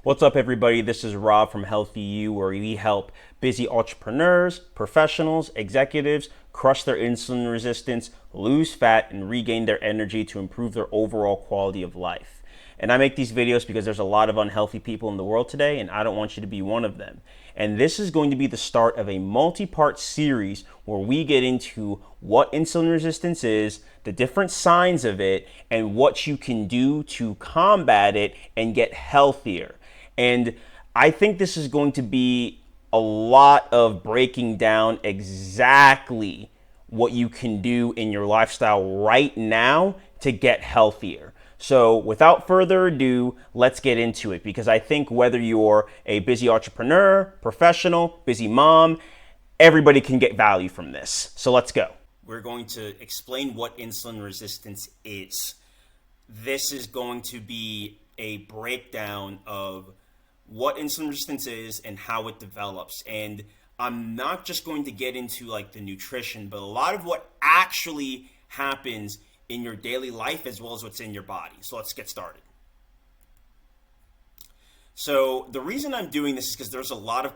What's up, everybody? This is Rob from Healthy You, where we help busy entrepreneurs, professionals, executives crush their insulin resistance, lose fat, and regain their energy to improve their overall quality of life. And I make these videos because there's a lot of unhealthy people in the world today, and I don't want you to be one of them. And this is going to be the start of a multi-part series where we get into what insulin resistance is, the different signs of it, and what you can do to combat it and get healthier. And I think this is going to be a lot of breaking down exactly what you can do in your lifestyle right now to get healthier. So without further ado, let's get into it, because I think whether you're a busy entrepreneur, professional, busy mom, everybody can get value from this. So let's go. We're going to explain what insulin resistance is. This is going to be a breakdown of what insulin resistance is and how it develops. And I'm not just going to get into like the nutrition, but a lot of what actually happens in your daily life as well as what's in your body. So let's get started. So the reason I'm doing this is because there's a lot of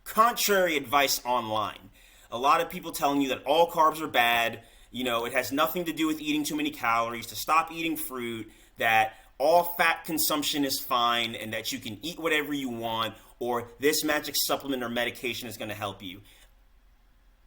contrary advice online. A lot of people telling you that all carbs are bad, it has nothing to do with eating too many calories, to stop eating fruit, that all fat consumption is fine, and that you can eat whatever you want, or this magic supplement or medication is going to help you.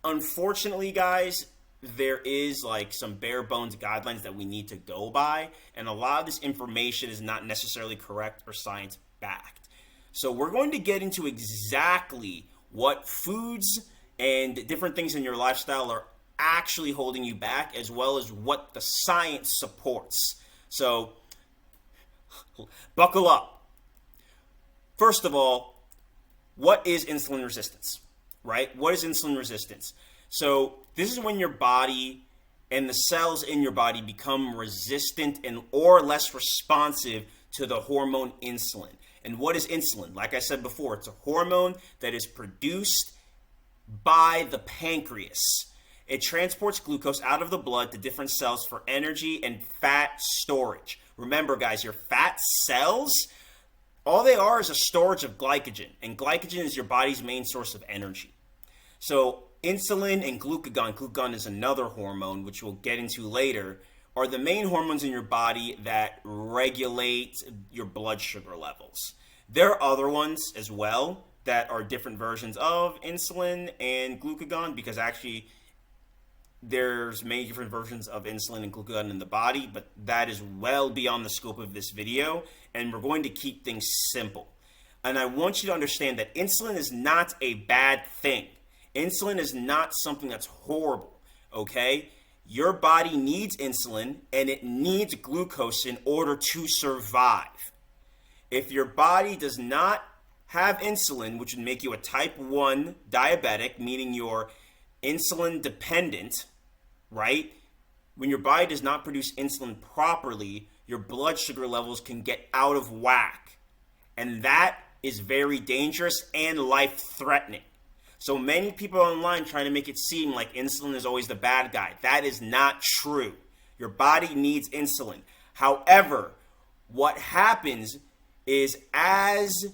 Unfortunately, guys, there is like some bare bones guidelines that we need to go by, and a lot of this information is not necessarily correct or science backed. So we're going to get into exactly what foods and different things in your lifestyle are actually holding you back, as well as what the science supports. So buckle up. First of all, what is insulin resistance, right? What is insulin resistance? So this is when your body and the cells in your body become resistant and or less responsive to the hormone insulin. And what is insulin? Like I said before, it's a hormone that is produced by the pancreas. It transports glucose out of the blood to different cells for energy and fat storage. Remember, guys, your fat cells, all they are is a storage of glycogen, and glycogen is your body's main source of energy. So insulin and glucagon is another hormone, which we'll get into later, are the main hormones in your body that regulate your blood sugar levels. There are other ones as well that are different versions of insulin and glucagon, because actually there's many different versions of insulin and glucagon in the body, but that is well beyond the scope of this video, and we're going to keep things simple. And I want you to understand that insulin is not a bad thing. Insulin is not something that's horrible, okay? Your body needs insulin, and it needs glucose in order to survive. If your body does not have insulin, which would make you a type 1 diabetic, meaning you're insulin dependent, right? When your body does not produce insulin properly, your blood sugar levels can get out of whack. And that is very dangerous and life-threatening. So many people online trying to make it seem like insulin is always the bad guy. That is not true. Your body needs insulin. However, what happens is as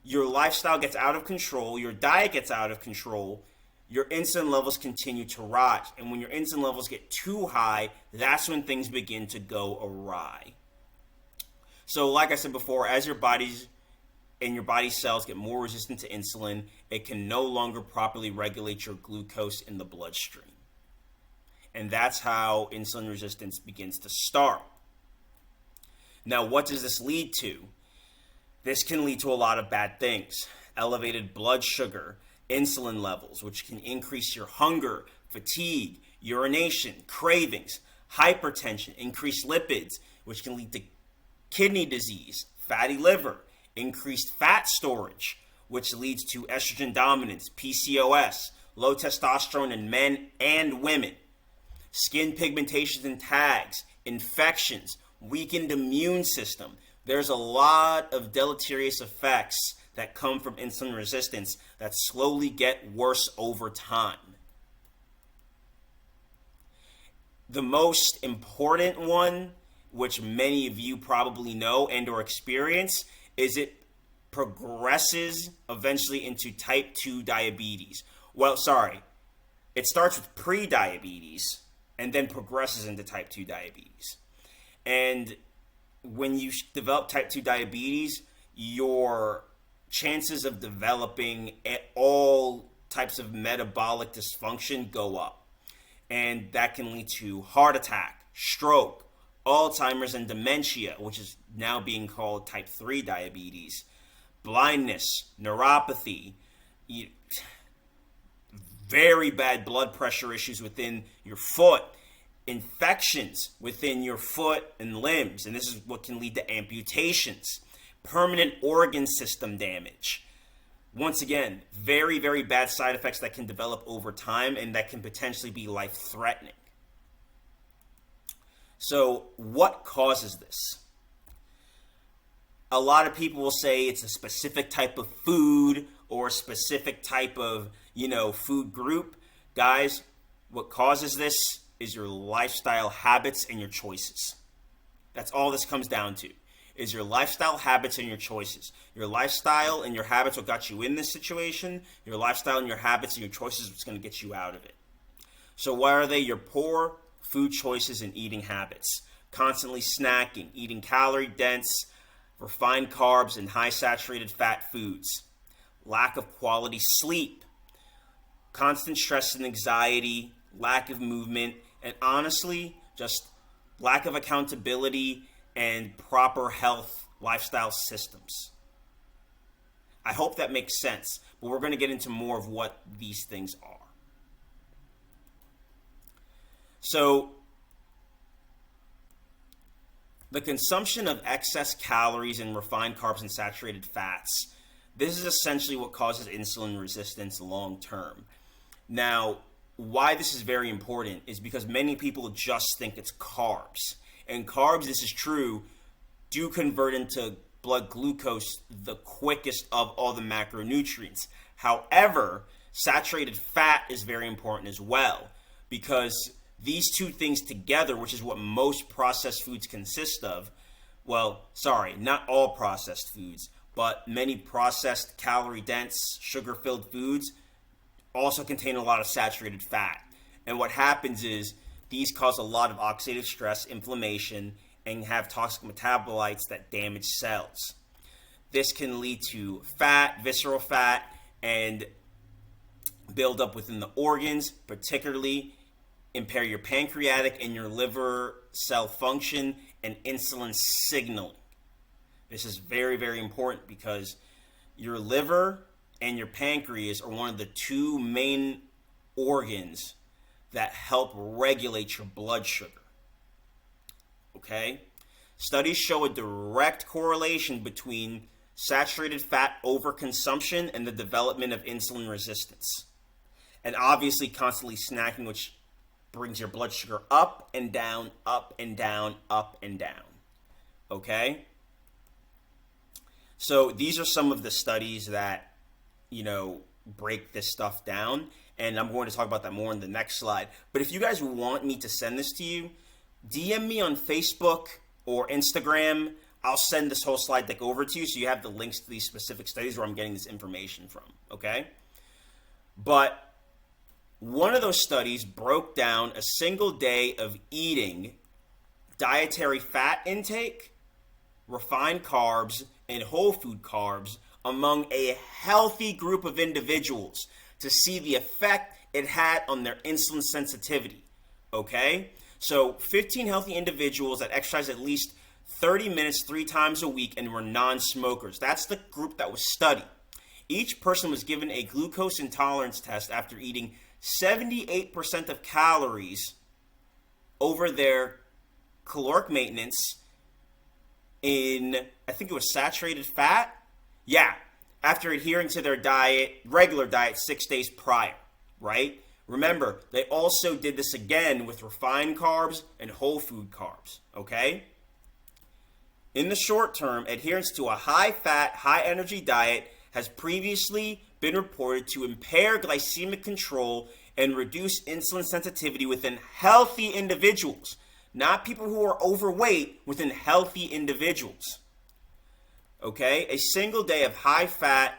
your lifestyle gets out of control, your diet gets out of control, your insulin levels continue to rise. And when your insulin levels get too high, that's when things begin to go awry. So like I said before, as your body's and your body cells get more resistant to insulin, it can no longer properly regulate your glucose in the bloodstream. And that's how insulin resistance begins to start. Now, what does this lead to? This can lead to a lot of bad things. Elevated blood sugar, insulin levels, which can increase your hunger, fatigue, urination, cravings, hypertension, increased lipids, which can lead to kidney disease, fatty liver, increased fat storage, which leads to estrogen dominance, PCOS, low testosterone in men and women, skin pigmentations and tags, infections, weakened immune system. There's a lot of deleterious effects that come from insulin resistance that slowly get worse over time. The most important one, which many of you probably know and or experience, is it progresses eventually into type 2 diabetes. Well, sorry, it starts with pre-diabetes and then progresses into type 2 diabetes. And when you develop type 2 diabetes, your chances of developing all types of metabolic dysfunction go up. And that can lead to heart attack, stroke, Alzheimer's and dementia, which is now being called type 3 diabetes, blindness, neuropathy, very bad blood pressure issues within your foot, infections within your foot and limbs, and this is what can lead to amputations, permanent organ system damage. Once again, very, very bad side effects that can develop over time and that can potentially be life-threatening. So, what causes this? A lot of people will say it's a specific type of food or a specific type of, food group. Guys, what causes this is your lifestyle habits and your choices. That's all this comes down to, is your lifestyle habits and your choices. Your lifestyle and your habits what got you in this situation. Your lifestyle and your habits and your choices is what's going to get you out of it. So what are they? Your poor food choices and eating habits. Constantly snacking, eating calorie-dense, refined carbs, and high saturated fat foods. Lack of quality sleep. Constant stress and anxiety, lack of movement, and honestly, just lack of accountability and proper health lifestyle systems. I hope that makes sense, but we're going to get into more of what these things are. So, the consumption of excess calories and refined carbs and saturated fats, this is essentially what causes insulin resistance long term. Now, why this is very important is because many people just think it's carbs. And carbs, this is true, do convert into blood glucose the quickest of all the macronutrients. However, saturated fat is very important as well, because these two things together, which is what most processed foods consist of, well, sorry, not all processed foods, but many processed calorie-dense, sugar-filled foods also contain a lot of saturated fat. And what happens is these cause a lot of oxidative stress, inflammation, and have toxic metabolites that damage cells. This can lead to fat, visceral fat, and build up within the organs, particularly impair your pancreatic and your liver cell function and insulin signaling. This is very, very important because your liver and your pancreas are one of the two main organs that help regulate your blood sugar. Okay? Studies show a direct correlation between saturated fat overconsumption and the development of insulin resistance. And obviously constantly snacking, which brings your blood sugar up and down, up and down, up and down. Okay? So these are some of the studies that, break this stuff down. And I'm going to talk about that more in the next slide. But if you guys want me to send this to you, DM me on Facebook or Instagram. I'll send this whole slide deck over to you so you have the links to these specific studies where I'm getting this information from. Okay? But one of those studies broke down a single day of eating dietary fat intake, refined carbs, and whole food carbs among a healthy group of individuals to see the effect it had on their insulin sensitivity. Okay? So 15 healthy individuals that exercised at least 30 minutes 3 times a week and were non-smokers. That's the group that was studied. Each person was given a glucose intolerance test after eating 78% of calories over their caloric maintenance in, I think it was saturated fat. Yeah, after adhering to their regular diet 6 days prior, right? Remember, they also did this again with refined carbs and whole food carbs, okay? In the short term, adherence to a high-fat, high-energy diet has previously been reported to impair glycemic control and reduce insulin sensitivity within healthy individuals, not people who are overweight, within healthy individuals. Okay? A single day of high fat,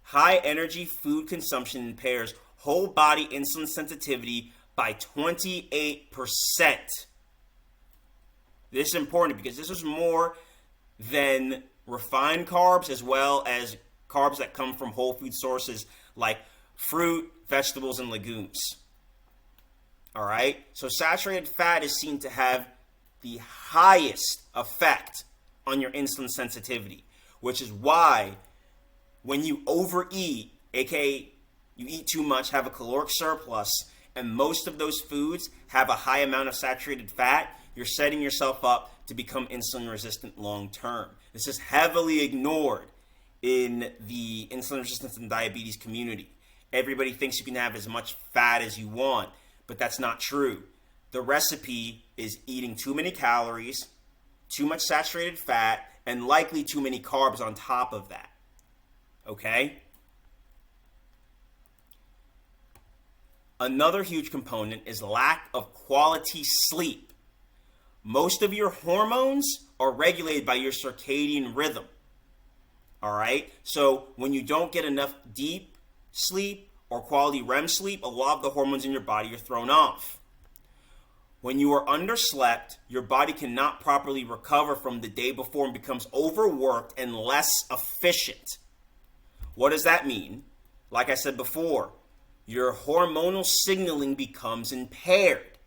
high energy food consumption impairs whole body insulin sensitivity by 28%. This is important because this is more than refined carbs as well as carbs that come from whole food sources like fruit, vegetables, and legumes. All right? So saturated fat is seen to have the highest effect on your insulin sensitivity, which is why when you overeat, aka you eat too much, have a caloric surplus, and most of those foods have a high amount of saturated fat, you're setting yourself up to become insulin resistant long term. This is heavily ignored in the insulin resistance and diabetes community. Everybody thinks you can have as much fat as you want, but that's not true. The recipe is eating too many calories, too much saturated fat, and likely too many carbs on top of that. Okay? Another huge component is lack of quality sleep. Most of your hormones are regulated by your circadian rhythm. All right? So when you don't get enough deep sleep or quality REM sleep, a lot of the hormones in your body are thrown off. When you are underslept, your body cannot properly recover from the day before and becomes overworked and less efficient. What does that mean? Like I said before, your hormonal signaling becomes impaired.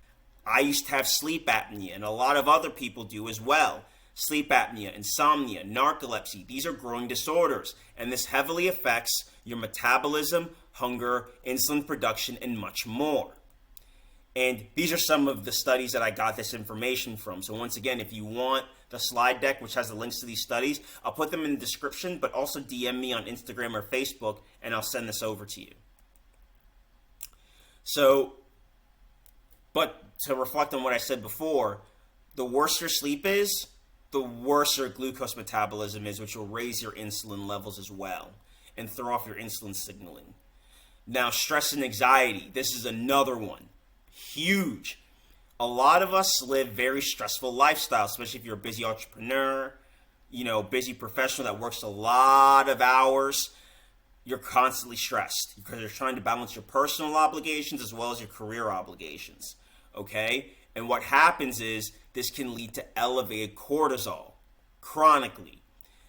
I used to have sleep apnea, and a lot of other people do as well. Sleep apnea, insomnia, narcolepsy, these are growing disorders, and this heavily affects your metabolism, hunger, insulin production, and much more. And these are some of the studies that I got this information from. So once again, if you want the slide deck, which has the links to these studies, I'll put them in the description, but also DM me on Instagram or Facebook, and I'll send this over to you. So, but to reflect on what I said before, the worse your sleep is, the worse your glucose metabolism is, which will raise your insulin levels as well and throw off your insulin signaling. Now, stress and anxiety, this is another one. Huge. A lot of us live very stressful lifestyles, especially if you're a busy entrepreneur, busy professional that works a lot of hours. You're constantly stressed because you're trying to balance your personal obligations as well as your career obligations. Okay? And what happens is this can lead to elevated cortisol chronically.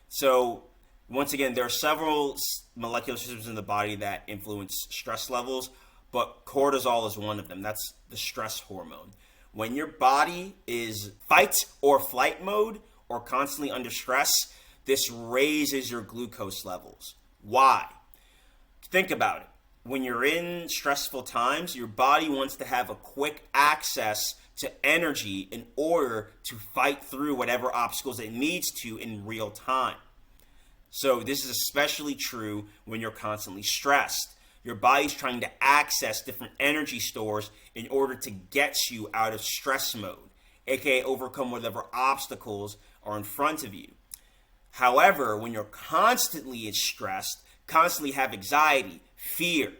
So once again, there are several molecular systems in the body that influence stress levels, but cortisol is one of them. That's the stress hormone. When your body is fight or flight mode or constantly under stress, this raises your glucose levels. Why? Think about it. When you're in stressful times, your body wants to have a quick access to energy in order to fight through whatever obstacles it needs to in real time. So this is especially true when you're constantly stressed. Your body's trying to access different energy stores in order to get you out of stress mode, aka overcome whatever obstacles are in front of you. However, when you're constantly stressed, constantly have anxiety, fear,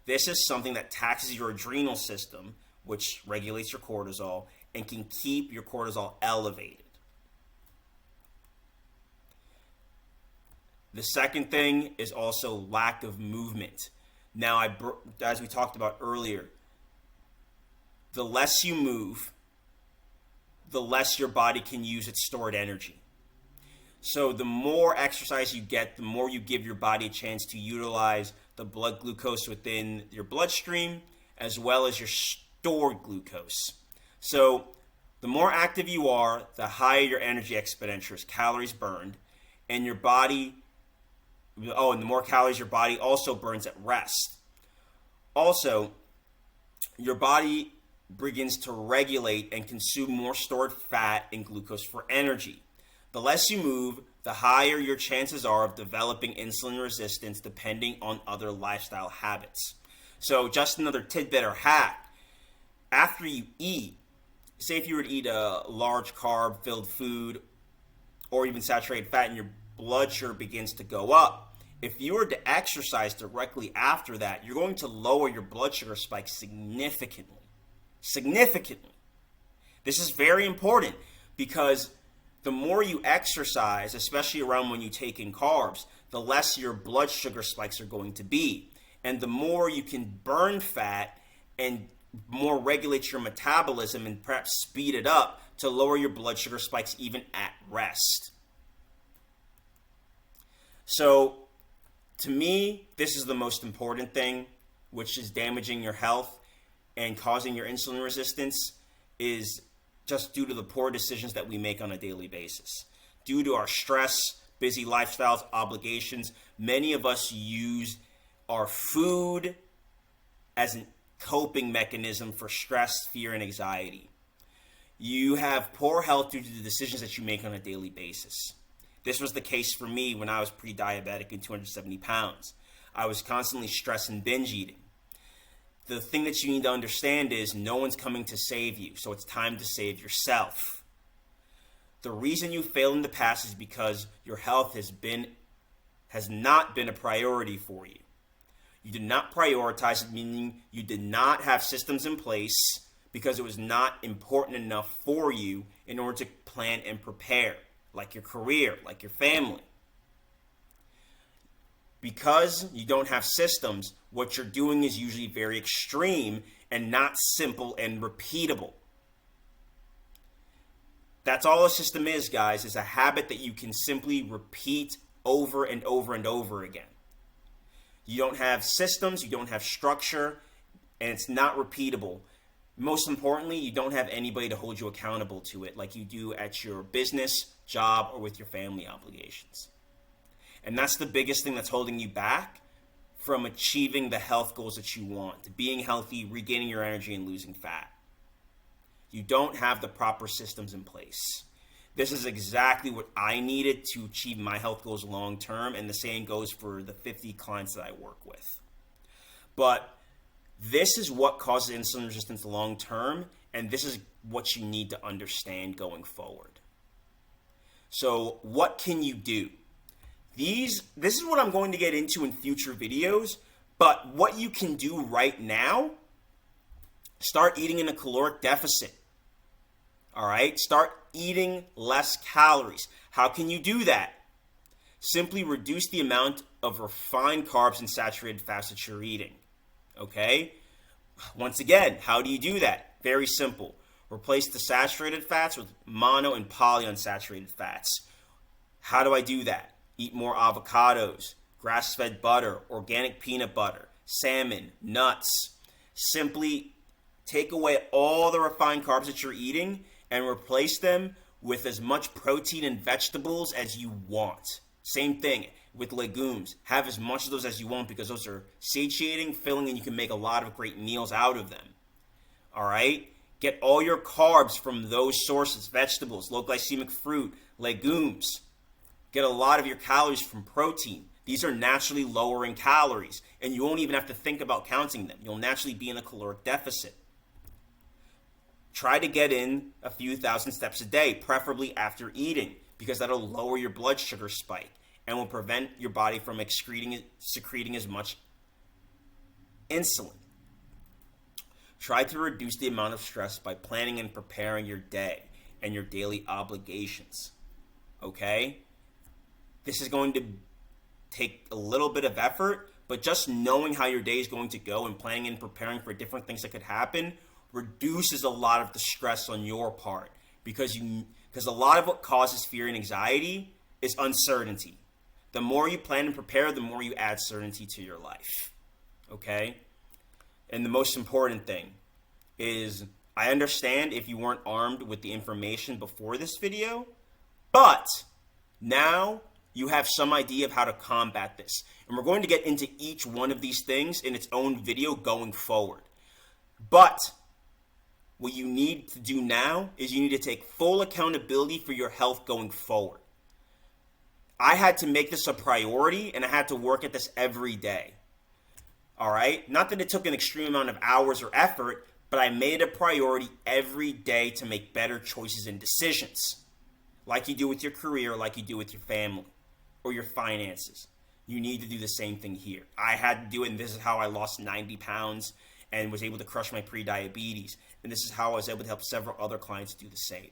this is something that taxes your adrenal system, which regulates your cortisol and can keep your cortisol elevated. The second thing is also lack of movement. Now, as we talked about earlier, the less you move, the less your body can use its stored energy. So the more exercise you get, the more you give your body a chance to utilize the blood glucose within your bloodstream, as well as your stored glucose. So the more active you are, the higher your energy expenditures, calories burned, and your body, and the more calories your body also burns at rest. Also, your body begins to regulate and consume more stored fat and glucose for energy. The less you move, the higher your chances are of developing insulin resistance depending on other lifestyle habits. So just another tidbit or hack. After you eat, say if you were to eat a large carb-filled food or even saturated fat and your blood sugar begins to go up, if you were to exercise directly after that, you're going to lower your blood sugar spike significantly. Significantly. This is very important because The more you exercise, especially around when you take in carbs, the less your blood sugar spikes are going to be. And the more you can burn fat and more regulate your metabolism and perhaps speed it up to lower your blood sugar spikes even at rest. So, to me, this is the most important thing, which is damaging your health and causing your insulin resistance, is just due to the poor decisions that we make on a daily basis. Due to our stress, busy lifestyles, obligations, many of us use our food as a coping mechanism for stress, fear, and anxiety. You have poor health due to the decisions that you make on a daily basis. This was the case for me when I was pre-diabetic and 270 pounds. I was constantly stressed and binge eating. The thing that you need to understand is no one's coming to save you, so it's time to save yourself. The reason you failed in the past is because your health has not been a priority for you. You did not prioritize it, meaning you did not have systems in place because it was not important enough for you in order to plan and prepare, like your career, like your family. Because you don't have systems, what you're doing is usually very extreme and not simple and repeatable. That's all a system is, guys, is a habit that you can simply repeat over and over and over again. You don't have systems, you don't have structure, and it's not repeatable. Most importantly, you don't have anybody to hold you accountable to it like you do at your business, job, or with your family obligations. And that's the biggest thing that's holding you back from achieving the health goals that you want, being healthy, regaining your energy, and losing fat. You don't have the proper systems in place. This is exactly what I needed to achieve my health goals long term, and the same goes for the 50 clients that I work with. But this is what causes insulin resistance long term, and this is what you need to understand going forward. So what can you do? This is what I'm going to get into in future videos, but what you can do right now, start eating in a caloric deficit. All right? Start eating less calories. How can you do that? Simply reduce the amount of refined carbs and saturated fats that you're eating. Okay? Once again, how do you do that? Very simple. Replace the saturated fats with mono and polyunsaturated fats. How do I do that? Eat more avocados, grass-fed butter, organic peanut butter, salmon, nuts. Simply take away all the refined carbs that you're eating and replace them with as much protein and vegetables as you want. Same thing with legumes. Have as much of those as you want because those are satiating, filling, and you can make a lot of great meals out of them. All right? Get all your carbs from those sources, vegetables, low glycemic fruit, legumes. Get a lot of your calories from protein. These are naturally lower in calories, and you won't even have to think about counting them. You'll naturally be in a caloric deficit. Try to get in a few thousand steps a day, preferably after eating, because that'll lower your blood sugar spike and will prevent your body from secreting as much insulin. Try to reduce the amount of stress by planning and preparing your day and your daily obligations. Okay? This is going to take a little bit of effort, but just knowing how your day is going to go and planning and preparing for different things that could happen reduces a lot of the stress on your part because a lot of what causes fear and anxiety is uncertainty. The more you plan and prepare, the more you add certainty to your life. Okay? And the most important thing is, I understand if you weren't armed with the information before this video, but now you have some idea of how to combat this. And we're going to get into each one of these things in its own video going forward. But what you need to do now is you need to take full accountability for your health going forward. I had to make this a priority, and I had to work at this every day. All right? Not that it took an extreme amount of hours or effort, but I made it a priority every day to make better choices and decisions. Like you do with your career, like you do with your family or your finances. You need to do the same thing here. I had to do it, and this is how I lost 90 pounds and was able to crush my pre-diabetes. And this is how I was able to help several other clients do the same.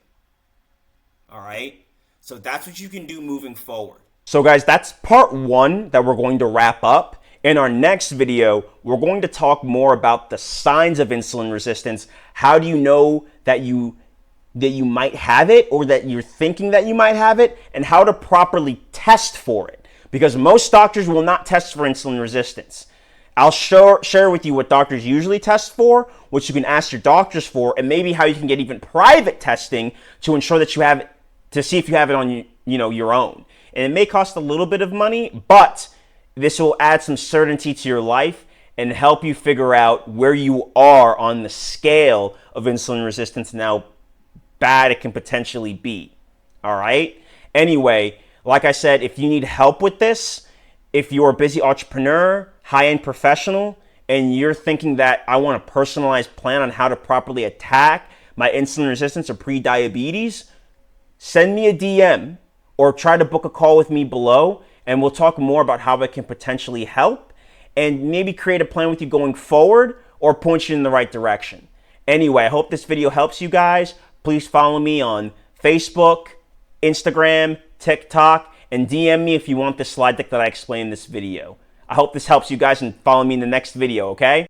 All right? So that's what you can do moving forward. So guys, that's part 1 that we're going to wrap up. In our next video, we're going to talk more about the signs of insulin resistance. How do you know that you might have it, or that you're thinking that you might have it, and how to properly test for it. Because most doctors will not test for insulin resistance. I'll share with you what doctors usually test for, which you can ask your doctors for, and maybe how you can get even private testing to ensure that you have it, to see if you have it on your own. And it may cost a little bit of money, but this will add some certainty to your life and help you figure out where you are on the scale of insulin resistance and how bad it can potentially be. All right? Anyway, like I said, if you need help with this, if you're a busy entrepreneur, high-end professional, and you're thinking that I want a personalized plan on how to properly attack my insulin resistance or pre-diabetes, send me a DM or try to book a call with me below, and we'll talk more about how I can potentially help and maybe create a plan with you going forward or point you in the right direction. Anyway, I hope this video helps you guys. Please follow me on Facebook, Instagram, TikTok, and DM me if you want the slide deck that I explained in this video. I hope this helps you guys, and follow me in the next video, okay?